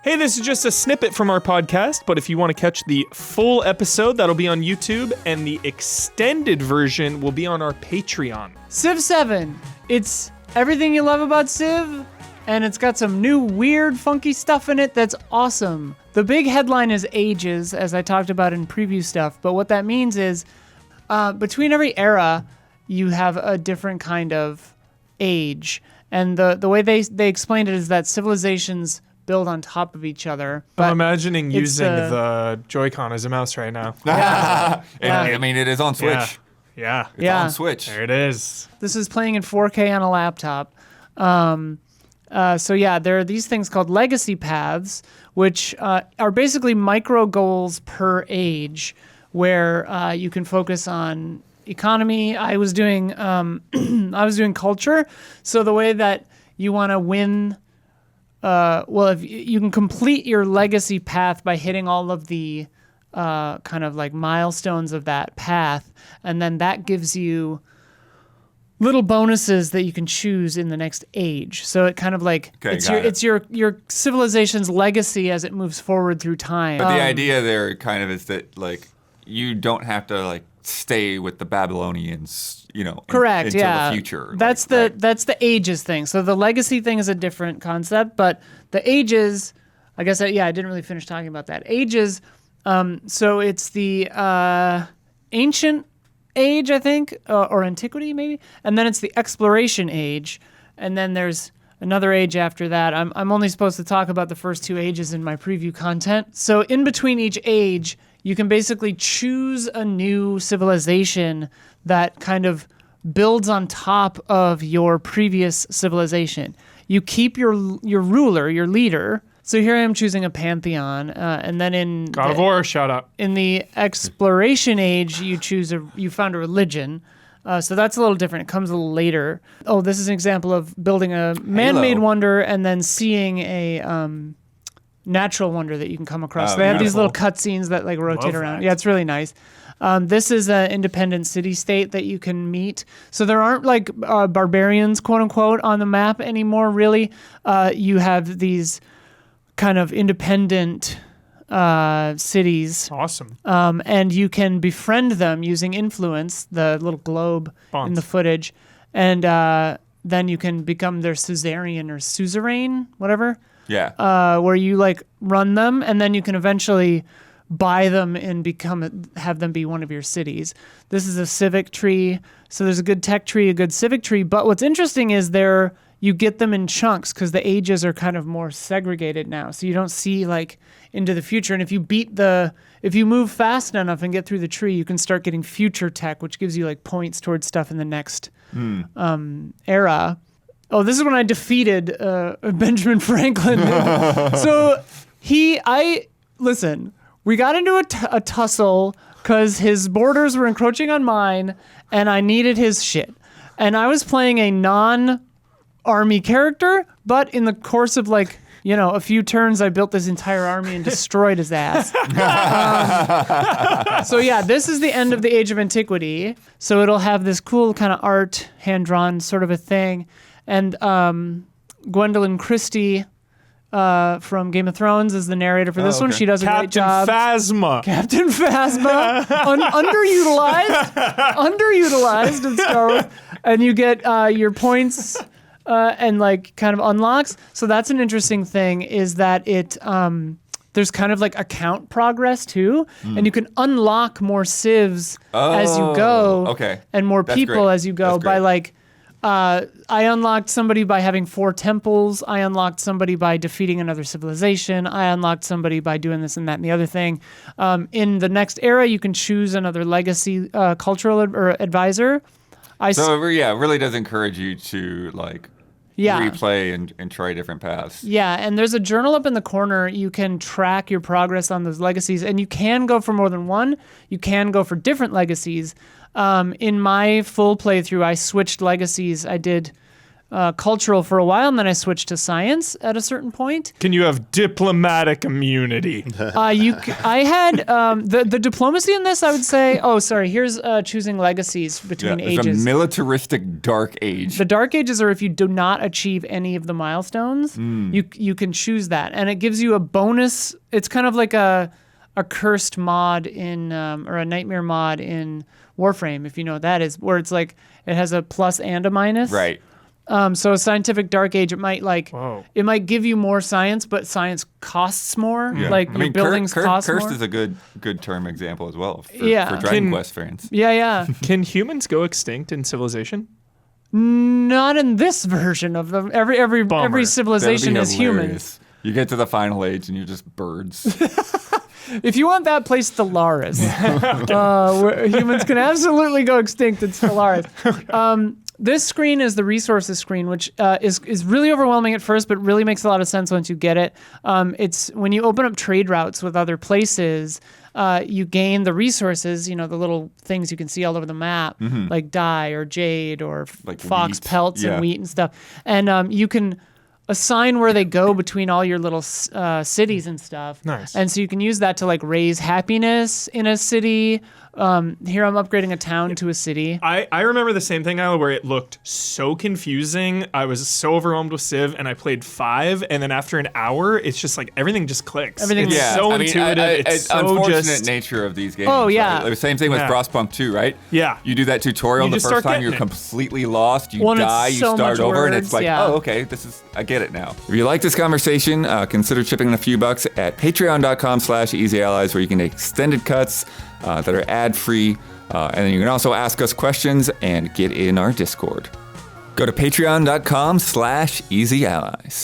Hey, this is just a snippet from our podcast, but if you want to catch the full episode, that'll be on YouTube, and the extended version will be on our Patreon. Civ VII. It's everything you love about Civ, and it's got some new weird, funky stuff in it that's awesome. The big headline is ages, as I talked about in preview stuff, but what that means is between every era, you have a different kind of age. And the way they explained it is that civilizations build on top of each other. I'm imagining using the Joy-Con as a mouse right now. I mean, it is on Switch. Yeah. It's on Switch. There it is. This is playing in 4K on a laptop. So there are these things called legacy paths, which are basically micro goals per age, where you can focus on economy. I was doing culture. So the way that you want to win, if you can complete your legacy path by hitting all of the kind of like milestones of that path, and then that gives you little bonuses that you can choose in the next age. So it kind of like it's your civilization's legacy as it moves forward through time. But the idea there kind of is that like you don't have to like stay with the Babylonians, correct, until the future. That's the ages thing. So the legacy thing is a different concept, but the ages, I guess, I didn't really finish talking about that. Ages, so it's the ancient age, I think, or antiquity maybe, and then it's the exploration age, and then there's another age after that. I'm only supposed to talk about the first two ages in my preview content. So in between each age, you can basically choose a new civilization that kind of builds on top of your previous civilization. You keep your ruler, your leader. So here I am choosing a pantheon, and then in God of War, shout out. In the exploration age, you found a religion. So that's a little different. It comes a little later. Oh, this is an example of building a man-made wonder and then seeing a natural wonder that you can come across. They have these little cutscenes that like rotate around. Yeah, it's really nice. This is an independent city-state that you can meet. So there aren't like barbarians, quote unquote, on the map anymore. Really, you have these kind of independent cities. Awesome. And you can befriend them using influence, the little globe in the footage, and then you can become their suzerain or suzerain, whatever. Yeah. Where you like run them, and then you can eventually buy them and have them be one of your cities. This is a civic tree. So there's a good tech tree, a good civic tree. But what's interesting is you get them in chunks because the ages are kind of more segregated now. So you don't see like into the future. And if you move fast enough and get through the tree, you can start getting future tech, which gives you like points towards stuff in the next era. Oh, this is when I defeated Benjamin Franklin. So listen, we got into a tussle because his borders were encroaching on mine and I needed his shit. And I was playing a non-army character, but in the course of like, a few turns, I built this entire army and destroyed his ass. So yeah, this is the end of the Age of Antiquity. So it'll have this cool kind of art, hand-drawn sort of a thing. And Gwendolyn Christie from Game of Thrones is the narrator for this one. She does a great job. Captain Phasma. Underutilized in Star Wars. And you get your points and like kind of unlocks. So that's an interesting thing is that it there's kind of like account progress too. And you can unlock more civs as you go. Okay. And more people as you go by like I unlocked somebody by having 4 temples. I unlocked somebody by defeating another civilization. I unlocked somebody by doing this and that and the other thing. In the next era, you can choose another legacy cultural advisor. It really does encourage you to like replay and try different paths. Yeah, and there's a journal up in the corner. You can track your progress on those legacies, and you can go for more than one. You can go for different legacies. In my full playthrough, I switched legacies. I did cultural for a while, and then I switched to science at a certain point. Can you have diplomatic immunity? I had the diplomacy in this. I would say. Oh, sorry. Here's choosing legacies between ages. It's a militaristic dark age. The dark ages are if you do not achieve any of the milestones, you can choose that, and it gives you a bonus. It's kind of like a cursed mod in or a nightmare mod in Warframe, if you know what that is, where it's like it has a plus and a minus. Right. So a scientific dark age, it might give you more science, but science costs more. Yeah. Like your buildings cost more. Cursed is a good term example as well for Dragon Quest fans. Yeah. Can humans go extinct in Civilization? Not in this version of them. Every civilization is human. You get to the final age and you're just birds. If you want that place, Stellaris. Where humans can absolutely go extinct in Stellaris. This screen is the resources screen, which is really overwhelming at first, but really makes a lot of sense once you get it. It's when you open up trade routes with other places, you gain the resources, the little things you can see all over the map, like dye or jade or like fox wheat. pelts and wheat and stuff. And you can assign where they go between all your little cities and stuff. Nice. And so you can use that to like raise happiness in a city. Here I'm upgrading a town to a city. I remember the same thing, Isla, where it looked so confusing. I was so overwhelmed with Civ, and I played 5, and then after an hour, it's just like everything just clicks. Everything it's so intuitive. It's so unfortunate nature of these games. Oh, yeah. Right? The same thing with Frostpunk 2, right? Yeah. You do that tutorial the first time, you're completely lost. You die, you start over, and it's like, oh, okay, I get it now. If you like this conversation, consider chipping in a few bucks at patreon.com/easyallies, where you can take extended cuts that are ad-free, and then you can also ask us questions and get in our Discord. Go to patreon.com/easyallies.